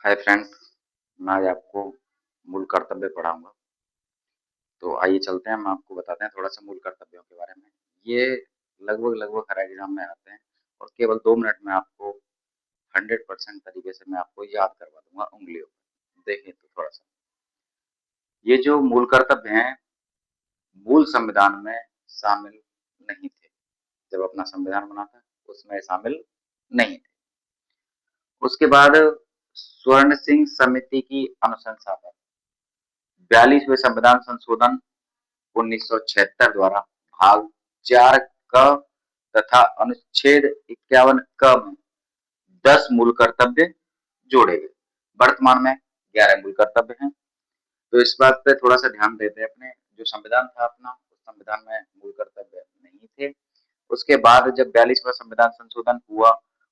Hi friends, मैं आज आपको मूल कर्तव्य पढ़ाऊंगा। तो आइए चलते हैं, हम आपको बताते हैं थोड़ा सा मूल कर्तव्यों के बारे में। ये लगभग लगभग हर एग्जाम में आते हैं और केवल 2 मिनट में आपको 100% तरीके से मैं आपको याद करवा दूंगा उंगलियों पर। देखिए तो थोड़ा सा ये जो मूल कर्तव्य हैं, मूल संविधान में शामिल नहीं थे। जब अपना संविधान बना था उसमें शामिल नहीं थे। उसके बाद स्वर्ण सिंह समिति की अनुशंसा पर 42वें संविधान संशोधन 1976 द्वारा भाग 4 क तथा अनुच्छेद 51 क में 10 मूल कर्तव्य जोड़े गए। वर्तमान में 11 मूल कर्तव्य हैं। तो इस बात पे थोड़ा सा ध्यान देते हैं। अपने जो संविधान था अपना, उस संविधान में मूल कर्तव्य नहीं थे। उसके बाद जब 42वां संविधान संशोधन हुआ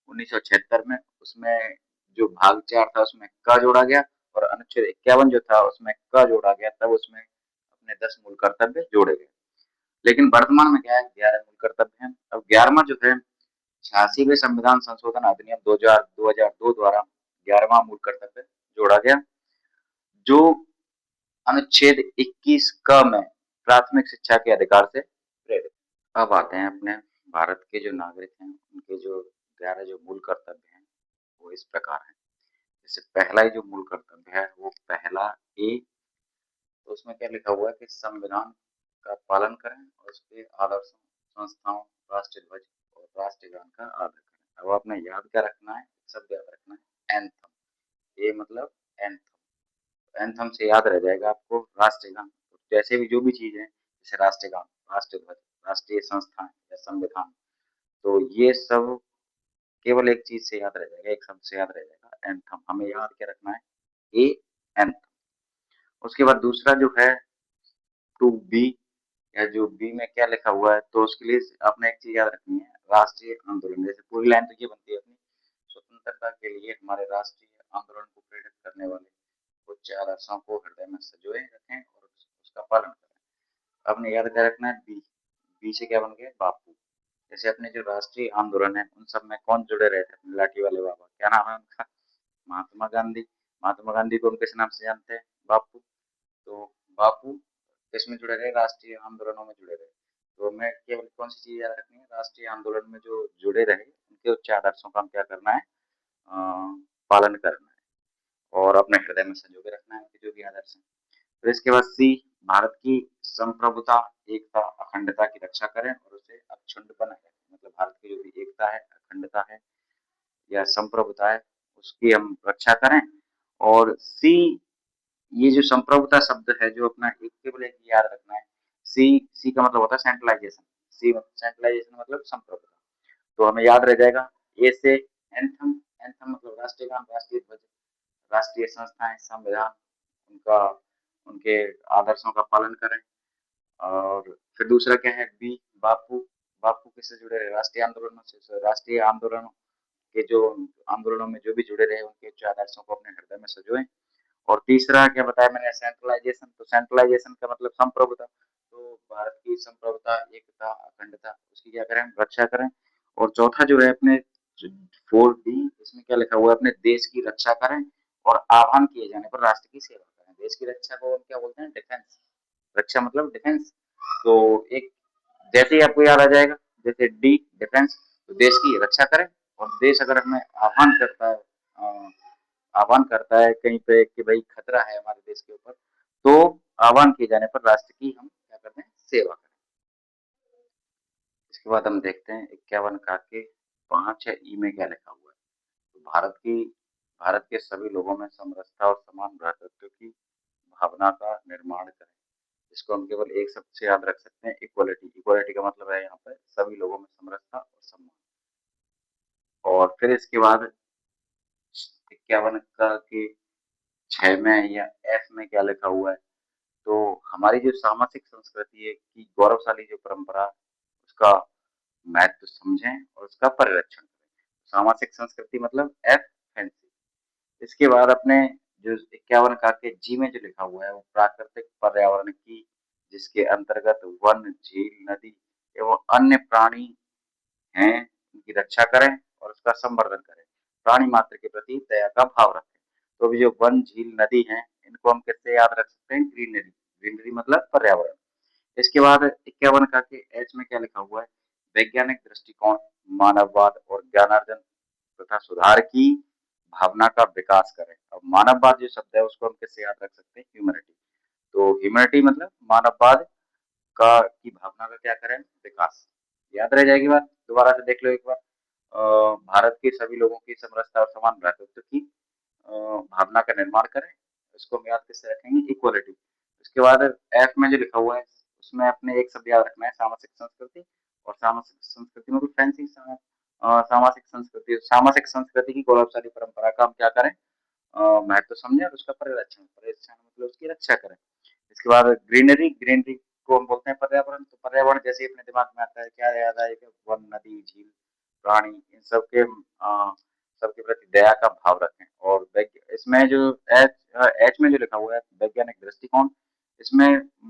1976 में, उसमें जो भाग 4 था उसमें क जोड़ा गया और अनुच्छेद 51 जो था उसमें क जोड़ा गया। तब उसमें अपने 10 मूल कर्तव्य जोड़े गए। लेकिन वर्तमान में क्या है, 11 मूल कर्तव्य हैं। अब 11वां जो है 86वें संविधान संशोधन अधिनियम 2002 द्वारा 11वां मूल कर्तव्य जोड़ा गया, जो अनुच्छेद 21 क में प्राथमिक शिक्षा के अधिकार से प्रेरित। अब आते हैं अपने भारत के जो नागरिक हैं, उनके जो 11 जो मूल कर्तव्य हैं वो इस प्रकार हैं। जैसे पहला ही जो मूल कर्तव्य है वो पहला ए, तो उसमें क्या लिखा हुआ है कि संविधान का पालन करें और उसके आदर्शों, संस्थाओं, राष्ट्रीय ध्वज और राष्ट्रीय गान का आदर करें। अब आपने याद क्या रखना है, शब्द याद रखना है एंथम। ए मतलब एंथम। एंथम से याद रह जाएगा आपको राष्ट्रीय गान। जैसे भी जो भी चीज है, जैसे राष्ट्रीय गान, राष्ट्रीय ध्वज, राष्ट्रीय संस्थाएं या संविधान, तो ये सब केवल एक चीज से याद रह जाएगा, एक शब्द से याद रह जाएगा, एंथम। हमें याद क्या रखना है, ए एंथम। उसके बाद दूसरा जो है टू बी, या जो बी में क्या लिखा हुआ है, तो उसके लिए आपने एक चीज याद रखनी है, राष्ट्रीय आंदोलन। जैसे पूरी लाइन तो ये बनती है अपनी, स्वतंत्रता के लिए हमारे राष्ट्रीय आंदोलन को प्रेरित करने वाले उच्च आदर्शों को हृदय में संजोए रखें और उसका पालन करें। आपने याद क्या रखना है, बी। बी से क्या बन गया, बापू। जैसे अपने जो राष्ट्रीय आंदोलन है उन सब में कौन जुड़े रहे थे, अपने लाठी वाले बाबा, क्या नाम है उनका, महात्मा गांधी। महात्मा गांधी को हम किस नाम से जानते हैं, बापू। तो बापू किसमें जुड़े रहे, राष्ट्रीय आंदोलनों में जुड़े रहे। तो हमें केवल कौन सी चीज याद रखनी है, राष्ट्रीय आंदोलन में जो जुड़े रहे उनके उच्च आदर्शों का हम क्या करना है, पालन करना है और अपने हृदय में संजो के रखना है उनके जो भी आदर्श हैं। फिर इसके बाद सी, भारत की संप्रभुता, एकता, अखंडता की रक्षा करें और उसे अक्षुण्ण बनाए रखें। मतलब भारत की जो भी एकता है, अखंडता है या संप्रभुता है, उसकी हम रक्षा करें। और सी, ये जो संप्रभुता शब्द है जो अपना एक केवल एक याद रखना है, सी। सी का मतलब होता है सेंट्रलाइजेशन। सी सेंट्रलाइजेशन मतलब संप्रभुता। तो हमें याद रह जाएगा। ए से एंथम, एंथम मतलब राष्ट्रीय गान, राष्ट्रीय ध्वज, राष्ट्रीय संस्थाएं, संविधान, उनका, उनके आदर्शों का पालन करें। और फिर दूसरा क्या है, बी, बापू। बापू किससे जुड़े रहे, राष्ट्रीय आंदोलनों से। राष्ट्रीय आंदोलनों के जो आंदोलनों में जो भी जुड़े रहे उनके उच्च आदर्शों को अपने हृदय में सजोएं। और तीसरा क्या बताया मैंने, सेंट्रलाइजेशन। तो सेंट्रलाइजेशन का मतलब संप्रभुता। तो भारत की संप्रभुता, एकता, अखंडता, उसकी क्या करें, रक्षा करें। और चौथा जो है अपने 4D, इसमें क्या लिखा हुआ है, अपने देश की रक्षा करें और आह्वान किए जाने पर राष्ट्र की सेवा करें। देश की रक्षा को हम क्या बोलते हैं, डिफेंस। रक्षा मतलब डिफेंस। तो एक जैसे ही आपको याद आ जाएगा, जैसे डी डिफेंस, तो देश की रक्षा करें। और देश अगर हमें आह्वान करता है कहीं पे कि भाई खतरा है हमारे देश के ऊपर, तो आह्वान किए जाने पर राष्ट्र की हम क्या करते हैं, सेवा करें। इसके बाद हम देखते हैं 51 का के 5 है, ई में क्या लिखा हुआ है। तो भारत के सभी लोगों में समरसता और समान भ्रातृत्व की भावना का निर्माण करें। इसको हम केवल एक शब्द से याद रख सकते हैं, इक्वलिटी। इक्वलिटी का मतलब है यहाँ पर सभी लोगों में समरसता और सम्मान। और फिर इसके बाद 51 का के 6 में या एफ में क्या लिखा हुआ है, तो हमारी जो सामाजिक संस्कृति है की गौरवशाली जो परंपरा, उसका महत्व समझें और उसका परिरक्षण करें। सामाजिक संस्कृति मतलब एफ फैंसी। इसके बाद अपने जो 51 का के जी में जो लिखा हुआ है वो प्राकृतिक पर्यावरण की, जिसके अंतर्गत वन, झील, नदी एवं अन्य प्राणी हैं, उनकी रक्षा करें और उसका संवर्धन करें। प्राणी मात्र के प्रति दया का भाव रखें। तो अभी जो वन, झील, नदी है, इनको हम किससे याद रख सकते हैं? ग्रीनरी। ग्रीनरी मतलब पर्यावरण। इसके बाद 51 का के एच में क्या लिखा हुआ है? वैज्ञानिक दृष्टिकोण, मानववाद और ज्ञानार्जन तथा सुधार की भावना का विकास करें। अब मानववाद जो शब्द है उसको हम किससे याद रख सकते हैं? ह्यूमैनिटी। तो ह्यूमैनिटी मतलब मानववाद का की भावना का क्या करें? विकास। याद रह जाएगी बात? दोबारा से देख लो एक बार। भारत के सभी लोगों की समरसता और समान भ्रातृत्व की भावना का निर्माण करें। इसको हम याद किससे रखेंगे? इक्वलिटी। उसके बाद एफ में जो लिखा हुआ है उसमें अपने एक शब्द याद रखना है, सामाजिक संस्कृति। और सामाजिक संस्कृति में फैंसी सामाजिक संस्कृति, सामाजिक संस्कृति की गौरवशाली परंपरा का हम क्या करें? महत्व समझें और उसका परिरक्षण, परिरक्षण मतलब उसकी रक्षा करें। इसके बाद ग्रीनरी, ग्रीनरी को हम बोलते हैं पर्यावरण। तो पर्यावरण जैसे ही अपने दिमाग में आता है क्या याद आएगा? वन, नदी, झील, प्राणी, इन सबके प्रति दया का भाव रखें। और इसमें जो एच एच में जो लिखा हुआ है वैज्ञानिक दृष्टिकोण, इसमें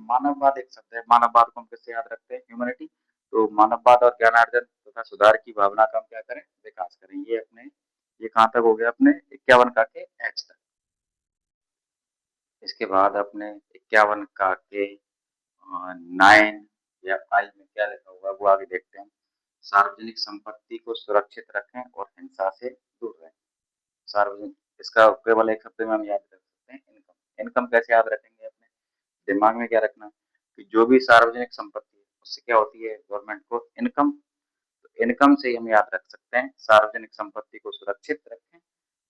मानववाद एक शब्द है। मानववाद को हम किससे याद रखते हैं? ह्यूमैनिटी। तो मानववाद और ज्ञानार्जन तथा सुधार की भावना का हम क्या करें? विकास करें। ये अपने ये कहाँ तक हो गया? अपने 51 का के एच तक। इसके बाद अपने 51 का के 9 या आई में क्या लिखा हुआ है वो आगे देखते हैं। सार्वजनिक संपत्ति को सुरक्षित रखें और हिंसा से दूर रहें। सार्वजनिक, इसका केवल एक शब्द में हम याद रख सकते हैं, इनकम। इनकम कैसे याद रखेंगे? अपने दिमाग में क्या रखना कि जो भी सार्वजनिक संपत्ति है उससे क्या होती है? गवर्नमेंट को इनकम। तो इनकम से हम याद रख सकते हैं सार्वजनिक संपत्ति को सुरक्षित रखें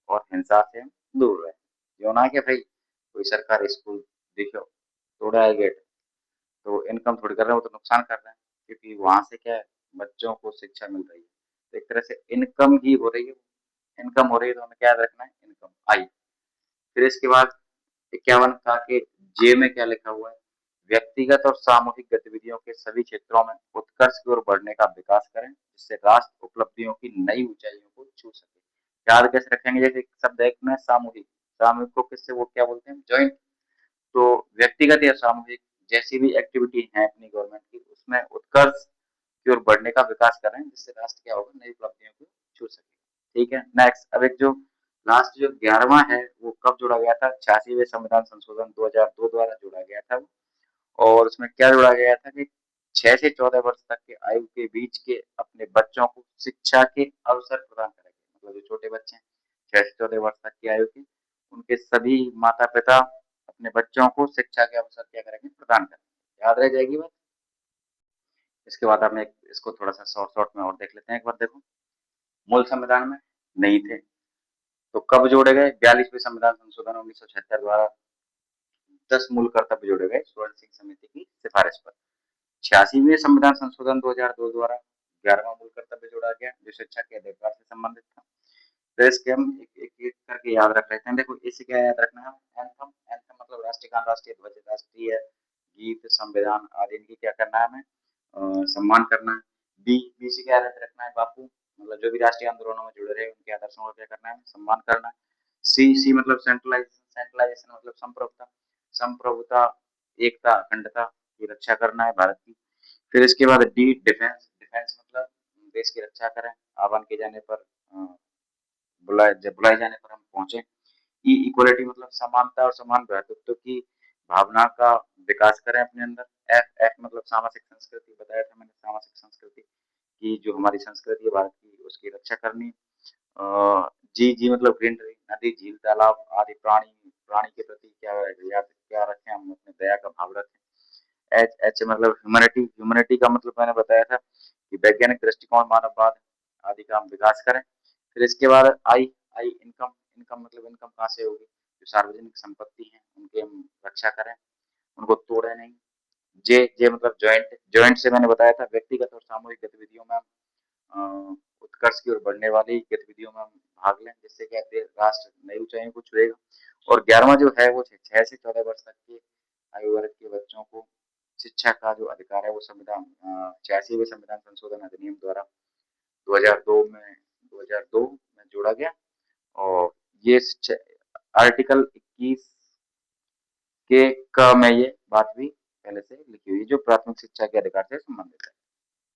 और हिंसा से हम दूर रहें। जो ना कि भाई कोई सरकारी स्कूल देखो तोड़ा है गेट, तो इनकम थोड़ी कर रहे हैं, वो तो नुकसान कर रहे हैं, क्योंकि वहां से क्या है? बच्चों को शिक्षा मिल रही है, तो एक तरह से इनकम ही हो रही है। इनकम हो रही है तो हमें क्या याद रखना है? इनकम आई। फिर इसके बाद 51 का के जे में क्या लिखा हुआ है? व्यक्तिगत और सामूहिक गतिविधियों के सभी क्षेत्रों में उत्कर्ष की ओर बढ़ने का विकास करें, जिससे राष्ट्र उपलब्धियों की नई ऊंचाइयों को छू सके। याद कैसे रखेंगे? जैसे शब्द एक में सामूहिक, सामूहिक को किससे वो क्या बोलते हैं? ज्वाइंट। तो व्यक्तिगत या सामूहिक जैसी भी एक्टिविटी है अपनी गवर्नमेंट की, उसमें उत्कर्ष की ओर बढ़ने का विकास करें, जिससे राष्ट्र क्या होगा? नई उपलब्धियों को छू सके। ठीक है, नेक्स्ट। अब एक जो लास्ट जो 11वां है वो कब जोड़ा गया था? 86वें संविधान संशोधन 2002 द्वारा जोड़ा गया था। और उसमें क्या जोड़ा गया था कि 6 से 14 वर्ष तक के आयु के बीच के अपने बच्चों को शिक्षा के अवसर प्रदान करेंगे। मतलब जो छोटे बच्चे हैं 6 से 14 वर्ष तक की आयु के, उनके सभी माता पिता अपने बच्चों को शिक्षा के अवसर क्या करेंगे? प्रदान करेंगे। याद रह जाएगी बात? इसके बाद हम एक इसको थोड़ा सा शॉर्ट शॉर्ट में और देख लेते हैं। एक बार देखो, मूल संविधान में नहीं थे तो कब जोड़े गए? 42वें संविधान संशोधन 1976 द्वारा 10 मूल कर्तव्य जोड़े गए स्वर्ण सिंह समिति की सिफारिश पर। 86वें संविधान संशोधन 2002 द्वारा 11वां मूल कर्तव्य जोड़ा गया जो शिक्षा के अधिकार से संबंधित था। तो इसके हम एक करके याद रख लेते हैं। देखो इसे क्या याद रखना है? एंथम। एंथम मतलब राष्ट्रीय गान, राष्ट्रीय ध्वज, राष्ट्रीय गीत, संविधान आदि इनकी क्या करना है? हमें सम्मान करना है। बी, बी से क्या याद रखना है? बापू, मतलब जो भी राष्ट्रीय आंदोलनों में जुड़े रहे उनके आदर्शों का क्या करना है? सम्मान करना है। सी, सी मतलब सेंट्रलाइजेशन, सेंट्रलाइजेशन मतलब संप्रभुता, संप्रभुता, एकता, अखंडता की रक्षा करना है भारत की। फिर इसके बाद डी, डिफेंस। डिफेंस मतलब देश की रक्षा करें, आह्वान किए जाने पर बुलाए जाने पर हम पहुंचे। ई, इक्वलिटी मतलब समानता और समान भ्रातृत्व की भावना का विकास करें अपने अंदर। एफ, एफ मतलब सामाजिक संस्कृति, बताया था मैंने, सामाजिक संस्कृति की जो हमारी संस्कृति है भारत की उसकी रक्षा करनी। जी, जी मतलब ग्रीनरी, नदी, झील, तालाब आदि प्राणी, प्राणी के प्रति क्या रखें? हम अपने दया का भाव रखें। एच, एच मतलब ह्यूमैनिटी। ह्यूमैनिटी का मतलब मैंने बताया था कि वैज्ञानिक दृष्टिकोण, मानववाद आदि का हम विकास करें। फिर इसके बाद आई, आई इनकम। इनकम मतलब इनकम कहाँ से होगी? जो सार्वजनिक संपत्ति है उनकी हम रक्षा करें, उनको तोड़े नहीं। जे, जे मतलब ज्वाइंट। ज्वाइंट से मैंने बताया था व्यक्तिगत और सामूहिक गतिविधियों में उत्कर्ष की ओर बढ़ने वाली गतिविधियों में हम भाग लें, जिससे क्या राष्ट्र नई ऊंचाइयों को छुएगा। और 11वां जो है वो 6 से 14 वर्ष तक के आयु वर्ग के बच्चों को शिक्षा का जो अधिकार है वो संविधान 86वें संविधान संशोधन अधिनियम द्वारा 2002 में जोड़ा गया। और ये आर्टिकल 21 के क में ये बात भी पहले से लिखी हुई है जो प्राथमिक शिक्षा के अधिकार से संबंधित है।